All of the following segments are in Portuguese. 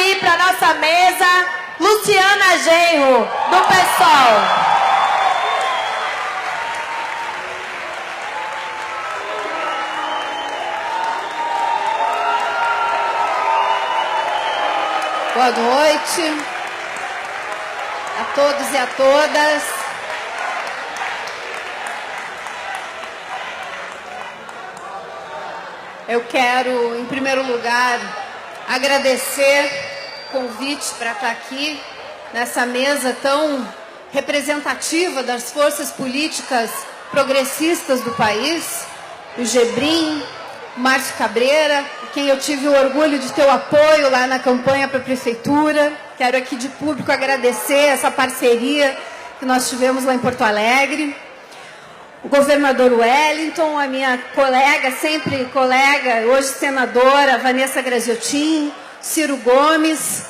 contribuir para a nossa mesa Luciana Genro, do PSOL. Boa noite a todos e a todas. Eu quero, em primeiro lugar, agradecer o convite para estar aqui nessa mesa tão representativa das forças políticas progressistas do país, o Gebrim, Márcio Cabreira, quem eu tive o orgulho de ter o apoio lá na campanha para a Prefeitura. Quero aqui de público agradecer essa parceria que nós tivemos lá em Porto Alegre. O governador Wellington, a minha colega, sempre colega, hoje senadora, Vanessa Graziotin, Ciro Gomes,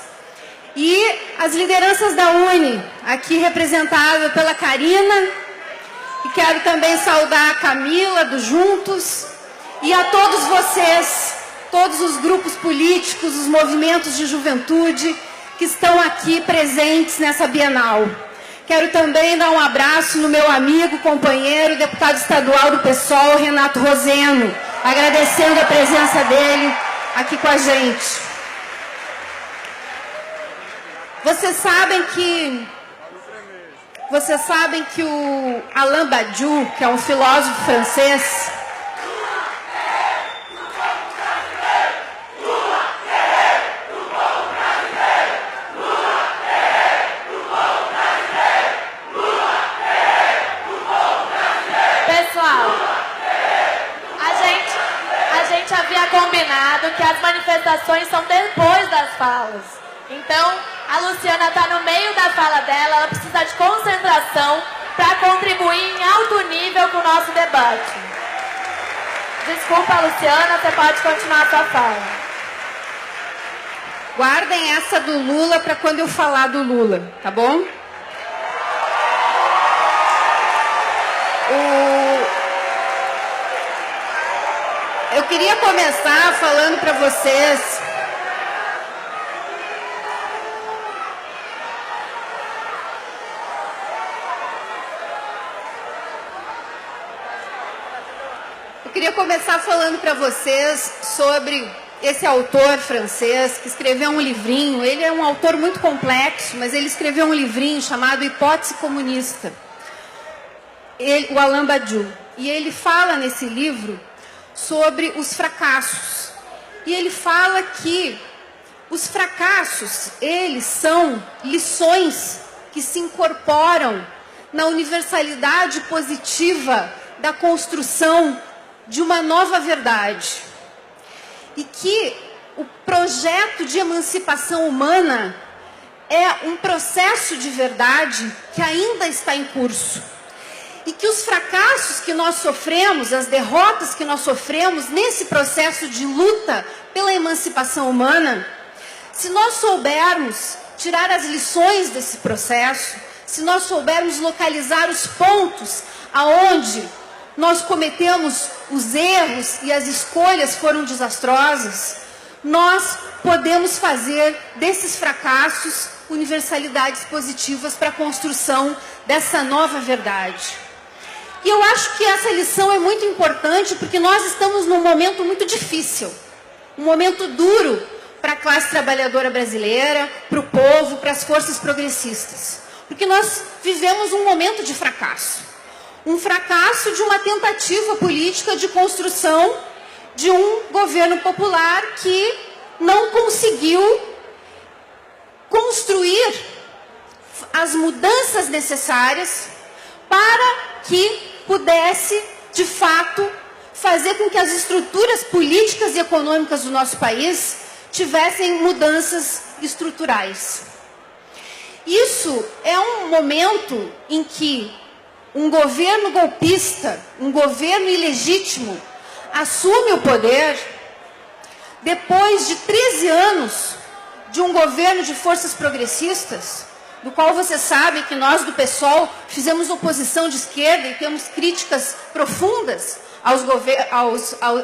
e as lideranças da UNE, aqui representada pela Karina, e quero também saudar a Camila, do Juntos, e a todos vocês, todos os grupos políticos, os movimentos de juventude que estão aqui presentes nessa Bienal. Quero também dar um abraço no meu amigo, companheiro, deputado estadual do PSOL, Renato Roseno, agradecendo a presença dele aqui com a gente. Vocês sabem que o Alain Badiou, que é um filósofo francês, havia combinado que as manifestações são depois das falas. Então, a Luciana está no meio da fala dela, ela precisa de concentração para contribuir em alto nível com o nosso debate. Desculpa, Luciana, você pode continuar a sua fala. Guardem essa do Lula para quando eu falar do Lula, tá bom? Eu queria começar falando para vocês sobre esse autor francês que escreveu um livrinho. Ele é um autor muito complexo, mas ele escreveu um livrinho chamado Hipótese Comunista, o Alain Badiou. E ele fala nesse livro sobre os fracassos. E ele fala que os fracassos, eles são lições que se incorporam na universalidade positiva da construção de uma nova verdade. E que o projeto de emancipação humana é um processo de verdade que ainda está em curso. E que os fracassos que nós sofremos, as derrotas que nós sofremos nesse processo de luta pela emancipação humana, se nós soubermos tirar as lições desse processo, se nós soubermos localizar os pontos aonde nós cometemos os erros e as escolhas foram desastrosas, nós podemos fazer desses fracassos universalidades positivas para a construção dessa nova verdade. E eu acho que essa lição é muito importante porque nós estamos num momento muito difícil, um momento duro para a classe trabalhadora brasileira, para o povo, para as forças progressistas. Porque nós vivemos um momento de fracasso. Um fracasso de uma tentativa política de construção de um governo popular que não conseguiu construir as mudanças necessárias para que pudesse, de fato, fazer com que as estruturas políticas e econômicas do nosso país tivessem mudanças estruturais. Isso é um momento em que um governo golpista, um governo ilegítimo, assume o poder depois de 13 anos de um governo de forças progressistas, do qual você sabe que nós do PSOL fizemos oposição de esquerda e temos críticas profundas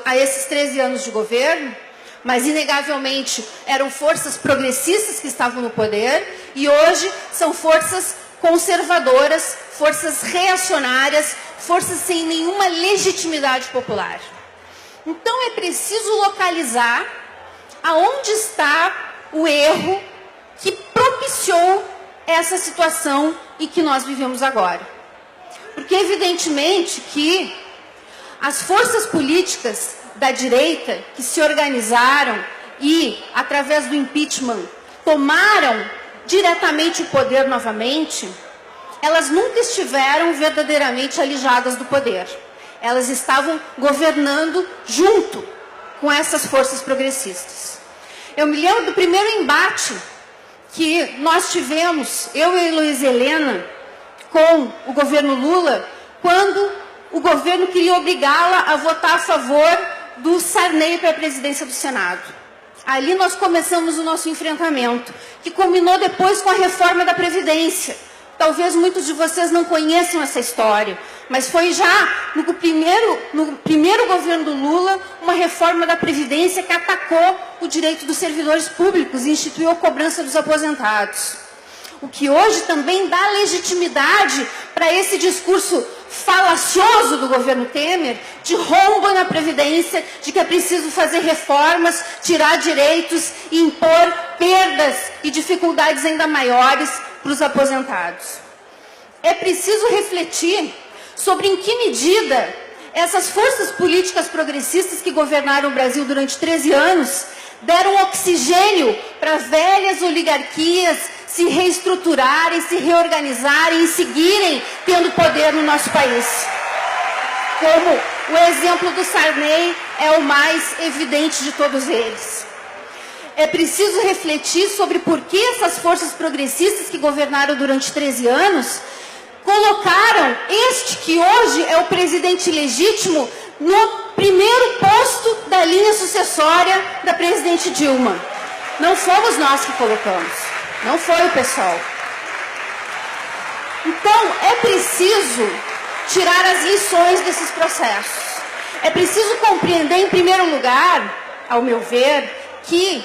a esses 13 anos de governo, mas inegavelmente eram forças progressistas que estavam no poder, e hoje são forças conservadoras, forças reacionárias, forças sem nenhuma legitimidade popular. Então é preciso localizar aonde está o erro que propiciou essa situação em que nós vivemos agora. Porque evidentemente que as forças políticas da direita que se organizaram e, através do impeachment, tomaram diretamente o poder novamente, elas nunca estiveram verdadeiramente alijadas do poder. Elas estavam governando junto com essas forças progressistas. Eu me lembro do primeiro embate que nós tivemos, eu e a Heloísa Helena, com o governo Lula, quando o governo queria obrigá-la a votar a favor do Sarney para a presidência do Senado. Ali nós começamos o nosso enfrentamento, que culminou depois com a reforma da Previdência. Talvez muitos de vocês não conheçam essa história, mas foi já no primeiro governo do Lula uma reforma da Previdência que atacou o direito dos servidores públicos e instituiu a cobrança dos aposentados. O que hoje também dá legitimidade para esse discurso falacioso do governo Temer, de rombo na Previdência, de que é preciso fazer reformas, tirar direitos e impor perdas e dificuldades ainda maiores para os aposentados. É preciso refletir sobre em que medida essas forças políticas progressistas que governaram o Brasil durante 13 anos deram oxigênio para velhas oligarquias se reestruturarem, se reorganizarem e seguirem tendo poder no nosso país. Como o exemplo do Sarney é o mais evidente de todos eles. É preciso refletir sobre por que essas forças progressistas que governaram durante 13 anos colocaram este que hoje é o presidente legítimo no primeiro posto da linha sucessória da presidente Dilma. Não fomos nós que colocamos, não foi o pessoal. Então, é preciso tirar as lições desses processos. É preciso compreender, em primeiro lugar, ao meu ver, que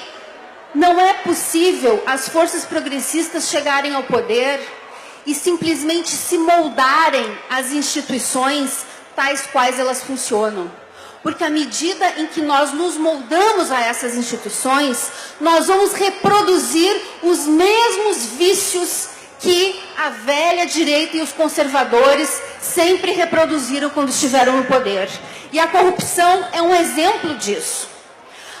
não é possível as forças progressistas chegarem ao poder e simplesmente se moldarem às instituições tais quais elas funcionam. Porque à medida em que nós nos moldamos a essas instituições, nós vamos reproduzir os mesmos vícios que a velha direita e os conservadores sempre reproduziram quando estiveram no poder. E a corrupção é um exemplo disso.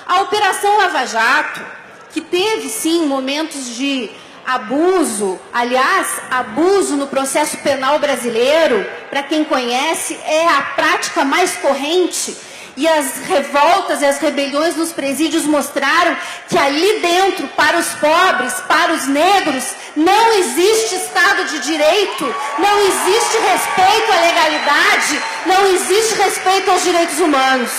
A Operação Lava Jato, que teve sim momentos de abuso, aliás, abuso no processo penal brasileiro, para quem conhece, é a prática mais corrente. E as revoltas e as rebeliões nos presídios mostraram que ali dentro, para os pobres, para os negros, não existe Estado de Direito, não existe respeito à legalidade, não existe respeito aos direitos humanos.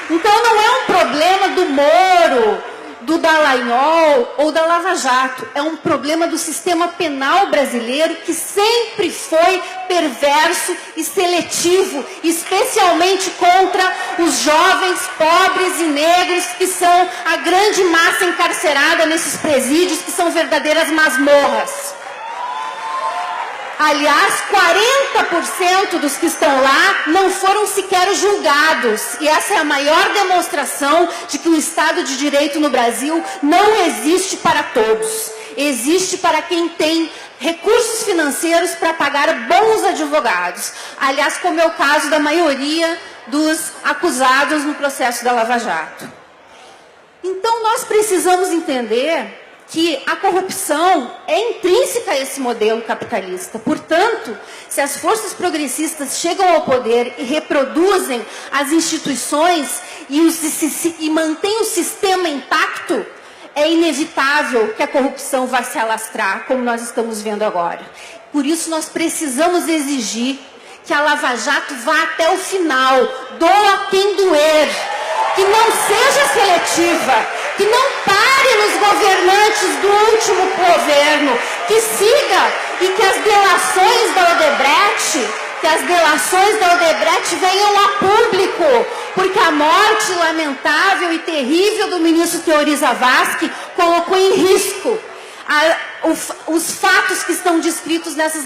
Então não é um problema do Moro, do Dallagnol ou da Lava Jato. É um problema do sistema penal brasileiro que sempre foi perverso e seletivo, especialmente contra os jovens, pobres e negros, que são a grande massa encarcerada nesses presídios, que são verdadeiras masmorras. Aliás, 40% dos que estão lá não foram sequer julgados. E essa é a maior demonstração de que o Estado de Direito no Brasil não existe para todos. Existe para quem tem recursos financeiros para pagar bons advogados. Aliás, como é o caso da maioria dos acusados no processo da Lava Jato. Então, nós precisamos entender que a corrupção é intrínseca a esse modelo capitalista. Portanto, se as forças progressistas chegam ao poder e reproduzem as instituições e mantêm o sistema intacto, é inevitável que a corrupção vá se alastrar, como nós estamos vendo agora. Por isso, nós precisamos exigir que a Lava Jato vá até o final, doa quem doer, que não seja seletiva, que não pare nos governantes do último governo, que siga e que as delações da Odebrecht venham a público, porque a morte lamentável e terrível do ministro Teori Zavascki colocou em risco os fatos que estão descritos nessas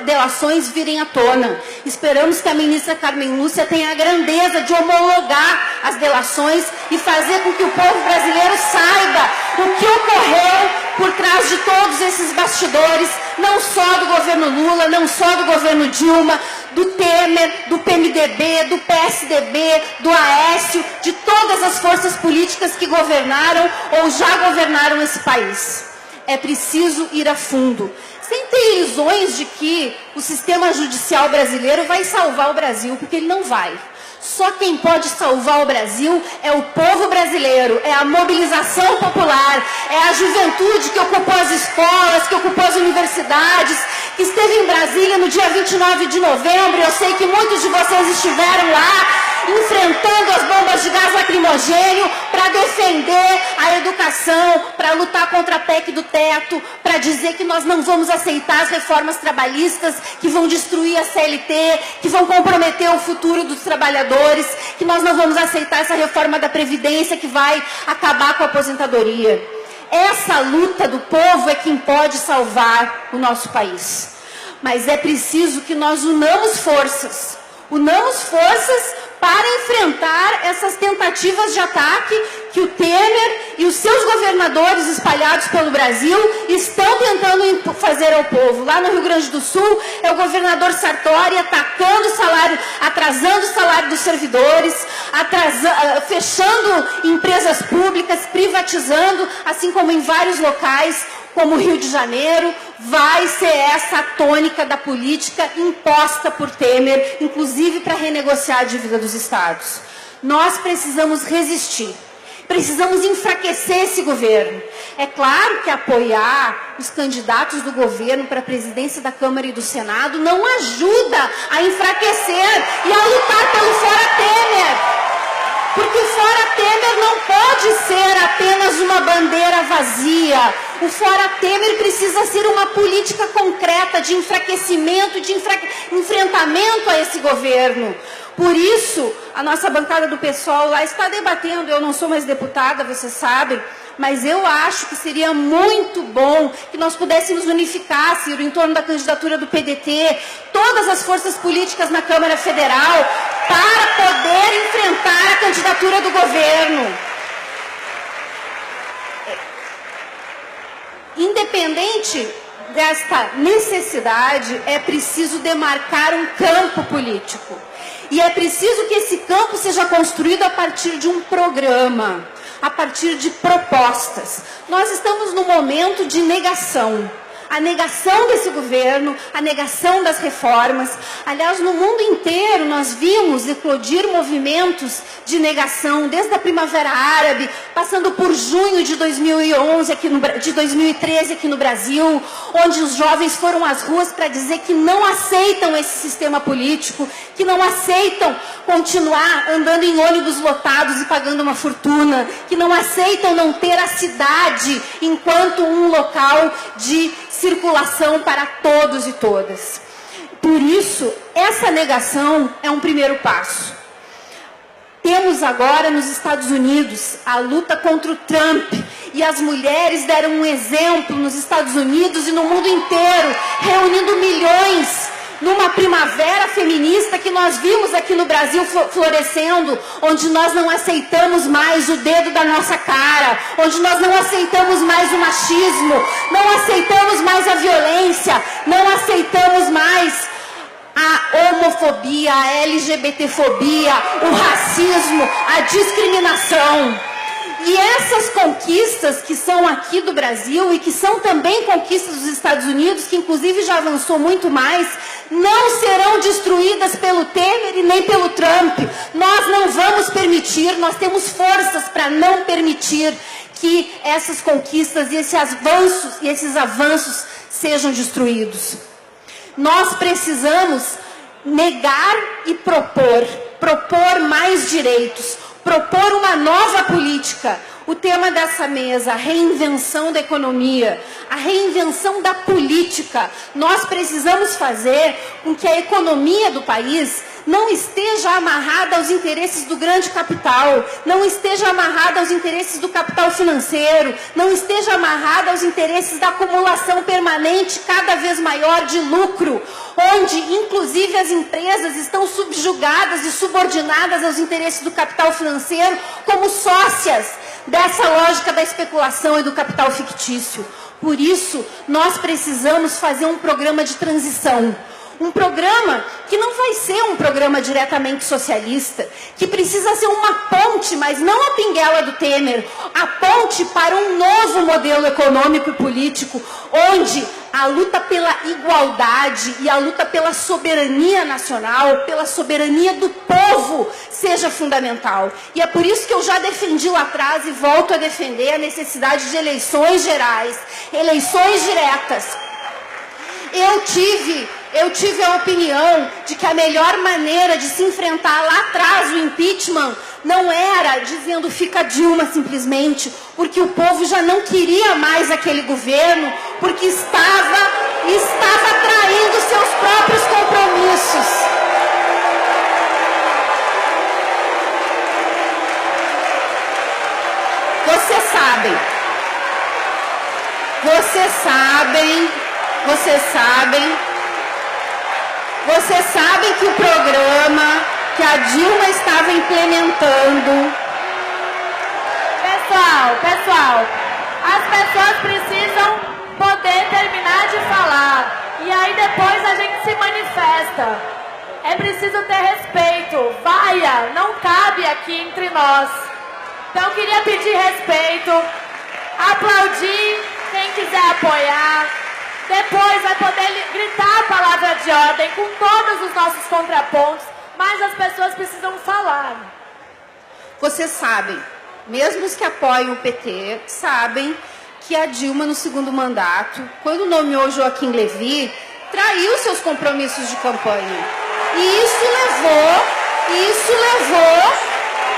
delações virem à tona. Esperamos que a ministra Carmen Lúcia tenha a grandeza de homologar as delações e fazer com que o povo brasileiro saiba o que ocorreu por trás de todos esses bastidores, não só do governo Lula, não só do governo Dilma, do Temer, do PMDB, do PSDB, do Aécio, de todas as forças políticas que governaram ou já governaram esse país. É preciso ir a fundo, sem ter ilusões de que o sistema judicial brasileiro vai salvar o Brasil, porque ele não vai. Só quem pode salvar o Brasil é o povo brasileiro, é a mobilização popular, é a juventude que ocupou as escolas, que ocupou as universidades, que esteve em Brasília no dia 29 de novembro. Eu sei que muitos de vocês estiveram lá, enfrentando as bombas de gás lacrimogêneo para defender a educação, para lutar contra a PEC do teto, para dizer que nós não vamos aceitar as reformas trabalhistas que vão destruir a CLT, que vão comprometer o futuro dos trabalhadores, que nós não vamos aceitar essa reforma da Previdência que vai acabar com a aposentadoria. Essa luta do povo é quem pode salvar o nosso país. Mas é preciso que nós unamos forças para enfrentar essas tentativas de ataque que o Temer e os seus governadores espalhados pelo Brasil estão tentando fazer ao povo. Lá no Rio Grande do Sul, é o governador Sartori atacando o salário, atrasando o salário dos servidores, fechando empresas públicas, privatizando, assim como em vários locais, como o Rio de Janeiro. Vai ser essa a tônica da política imposta por Temer, inclusive para renegociar a dívida dos estados. Nós precisamos resistir, precisamos enfraquecer esse governo. É claro que apoiar os candidatos do governo para a presidência da Câmara e do Senado não ajuda a enfraquecer e a lutar pelo fora Temer. Porque o fora Temer não pode ser apenas uma bandeira vazia. O fora Temer precisa ser uma política concreta de enfraquecimento, de enfrentamento a esse governo. Por isso, a nossa bancada do PSOL lá está debatendo. Eu não sou mais deputada, vocês sabem, mas eu acho que seria muito bom que nós pudéssemos unificar, Ciro, em torno da candidatura do PDT, todas as forças políticas na Câmara Federal, para poder enfrentar a candidatura do governo. Independente desta necessidade, é preciso demarcar um campo político. E é preciso que esse campo seja construído a partir de um programa, a partir de propostas. Nós estamos num momento de negação. A negação desse governo, a negação das reformas. Aliás, no mundo inteiro nós vimos eclodir movimentos de negação, desde a Primavera Árabe, passando por junho de 2011, de 2013 aqui no Brasil, onde os jovens foram às ruas para dizer que não aceitam esse sistema político, que não aceitam continuar andando em ônibus lotados e pagando uma fortuna, que não aceitam não ter a cidade enquanto um local de circulação para todos e todas. Por isso, essa negação é um primeiro passo. Temos agora nos Estados Unidos a luta contra o Trump, e as mulheres deram um exemplo nos Estados Unidos e no mundo inteiro, reunindo milhões numa primavera feminista que nós vimos aqui no Brasil florescendo, onde nós não aceitamos mais o dedo da nossa cara, onde nós não aceitamos mais o machismo, não aceitamos mais a violência, não aceitamos mais a homofobia, a LGBTfobia, o racismo, a discriminação. E essas conquistas que são aqui do Brasil e que são também conquistas dos Estados Unidos, que inclusive já avançou muito mais, não serão destruídas pelo Temer e nem pelo Trump. Nós não vamos permitir, nós temos forças para não permitir que essas conquistas e esses avanços sejam destruídos. Nós precisamos negar e propor mais direitos, propor uma nova política. O tema dessa mesa, a reinvenção da economia, a reinvenção da política. Nós precisamos fazer com que a economia do país não esteja amarrada aos interesses do grande capital, não esteja amarrada aos interesses do capital financeiro, não esteja amarrada aos interesses da acumulação permanente cada vez maior de lucro, onde inclusive as empresas estão subjugadas e subordinadas aos interesses do capital financeiro como sócias dessa lógica da especulação e do capital fictício. Por isso, nós precisamos fazer um programa de transição. Um programa que não vai ser um programa diretamente socialista, que precisa ser uma ponte, mas não a pinguela do Temer, a ponte para um novo modelo econômico e político, onde a luta pela igualdade e a luta pela soberania nacional, pela soberania do povo, seja fundamental. E é por isso que eu já defendi lá atrás e volto a defender a necessidade de eleições gerais, eleições diretas. Eu tive a opinião de que a melhor maneira de se enfrentar lá atrás o impeachment não era dizendo fica Dilma simplesmente, porque o povo já não queria mais aquele governo, porque estava traindo seus próprios compromissos. Vocês sabem que o programa que a Dilma estava implementando... Pessoal, as pessoas precisam poder terminar de falar. E aí depois a gente se manifesta. É preciso ter respeito. Vaia não cabe aqui entre nós. Então eu queria pedir respeito, aplaudir quem quiser apoiar. Depois vai poder gritar a palavra de ordem com todos os nossos contrapontos, mas as pessoas precisam falar. Vocês sabem, mesmo os que apoiam o PT, sabem que a Dilma, no segundo mandato, quando nomeou Joaquim Levy, traiu seus compromissos de campanha. E isso levou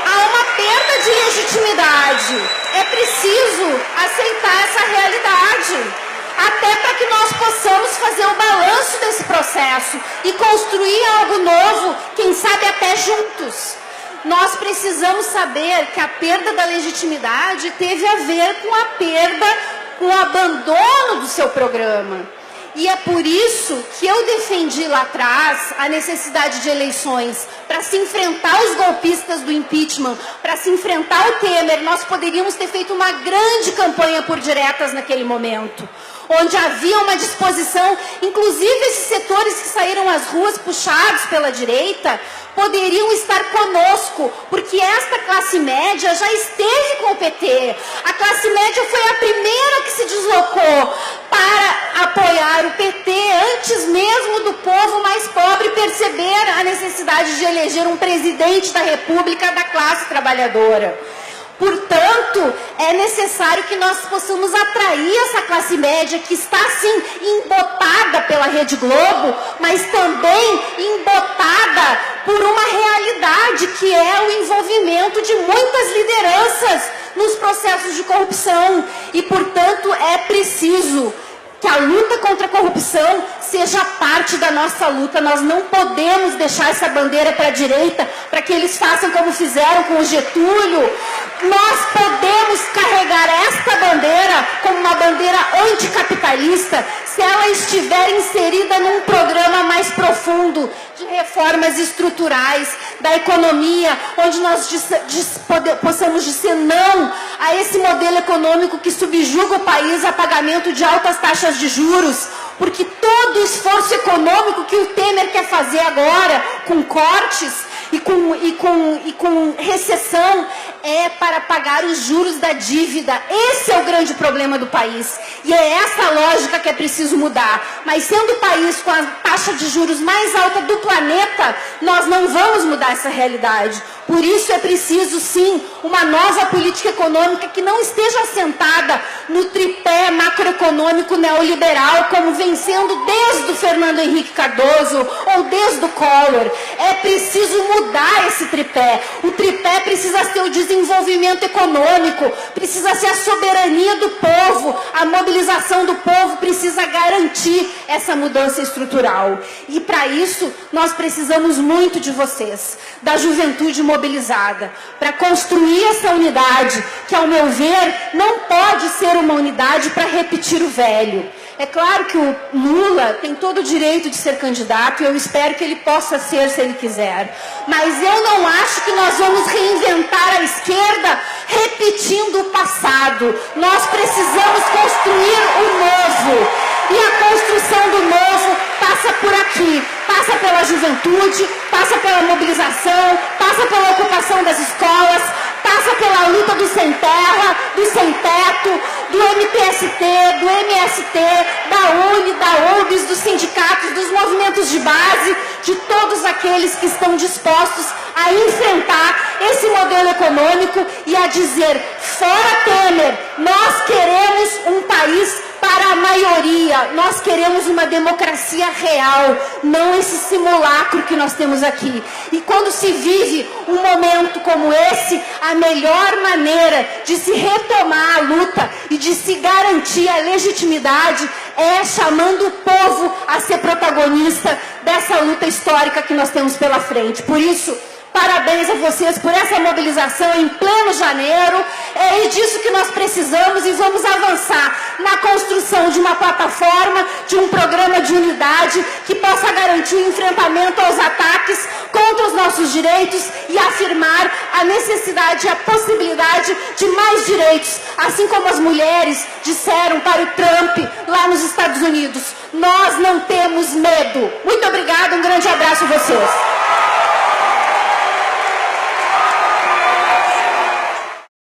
a uma perda de legitimidade. É preciso aceitar essa realidade, até para que nós possamos fazer o balanço desse processo e construir algo novo, quem sabe até juntos. Nós precisamos saber que a perda da legitimidade teve a ver com o abandono do seu programa. E é por isso que eu defendi lá atrás a necessidade de eleições para se enfrentar os golpistas do impeachment, para se enfrentar o Temer. Nós poderíamos ter feito uma grande campanha por diretas naquele momento, onde havia uma disposição, inclusive esses setores que saíram às ruas puxados pela direita, poderiam estar conosco, porque esta classe média já esteve com o PT. A classe média foi a primeira que se deslocou para apoiar o PT, antes mesmo do povo mais pobre perceber a necessidade de eleger um presidente da República da classe trabalhadora. Portanto, é necessário que nós possamos atrair essa classe média que está, sim, embotada pela Rede Globo, mas também embotada por uma realidade que é o envolvimento de muitas lideranças nos processos de corrupção. E, portanto, é preciso que a luta contra a corrupção seja parte da nossa luta. Nós não podemos deixar essa bandeira para a direita, para que eles façam como fizeram com o Getúlio. Nós podemos carregar esta bandeira como uma bandeira anticapitalista se ela estiver inserida num programa mais profundo de reformas estruturais da economia, onde nós possamos dizer não a esse modelo econômico que subjuga o país a pagamento de altas taxas de juros, porque todo o esforço econômico que o Temer quer fazer agora, com cortes e com recessão, é para pagar os juros da dívida. Esse é o grande problema do país. E é essa lógica que é preciso mudar. Mas sendo o país com a taxa de juros mais alta do planeta, nós não vamos mudar essa realidade. Por isso é preciso, sim, uma nova política econômica que não esteja assentada no tripé macroeconômico neoliberal, como vem sendo desde o Fernando Henrique Cardoso ou desde o Collor. É preciso mudar esse tripé. O tripé precisa ser o desenvolvimento econômico, precisa ser a soberania do povo, a mobilização do povo precisa garantir essa mudança estrutural. E para isso, nós precisamos muito de vocês, da juventude mobilizada, para construir essa unidade, que, ao meu ver, não pode ser uma unidade para repetir o velho. É claro que o Lula tem todo o direito de ser candidato e eu espero que ele possa ser, se ele quiser. Mas eu não acho que nós vamos reinventar a esquerda repetindo o passado. Nós precisamos construir o novo. E a construção do novo passa por aqui, passa pela juventude, passa pela mobilização, passa pela ocupação das escolas, passa pela luta do sem terra, do sem teto, do MPST, do MST, da UNE, da UBS, dos sindicatos, dos movimentos de base, de todos aqueles que estão dispostos a enfrentar esse modelo econômico e a dizer: fora Temer, nós queremos um país para a maioria, nós queremos uma democracia real, não esse simulacro que nós temos aqui. E quando se vive um momento como esse, a melhor maneira de se retomar a luta e de se garantir a legitimidade é chamando o povo a ser protagonista dessa luta histórica que nós temos pela frente. Por isso, parabéns a vocês por essa mobilização em pleno janeiro. É disso que nós precisamos e vamos avançar na construção de uma plataforma, de um programa de unidade que possa garantir o enfrentamento aos ataques contra os nossos direitos e afirmar a necessidade e a possibilidade de mais direitos, assim como as mulheres disseram para o Trump lá nos Estados Unidos. Nós não temos medo. Muito obrigada, um grande abraço a vocês.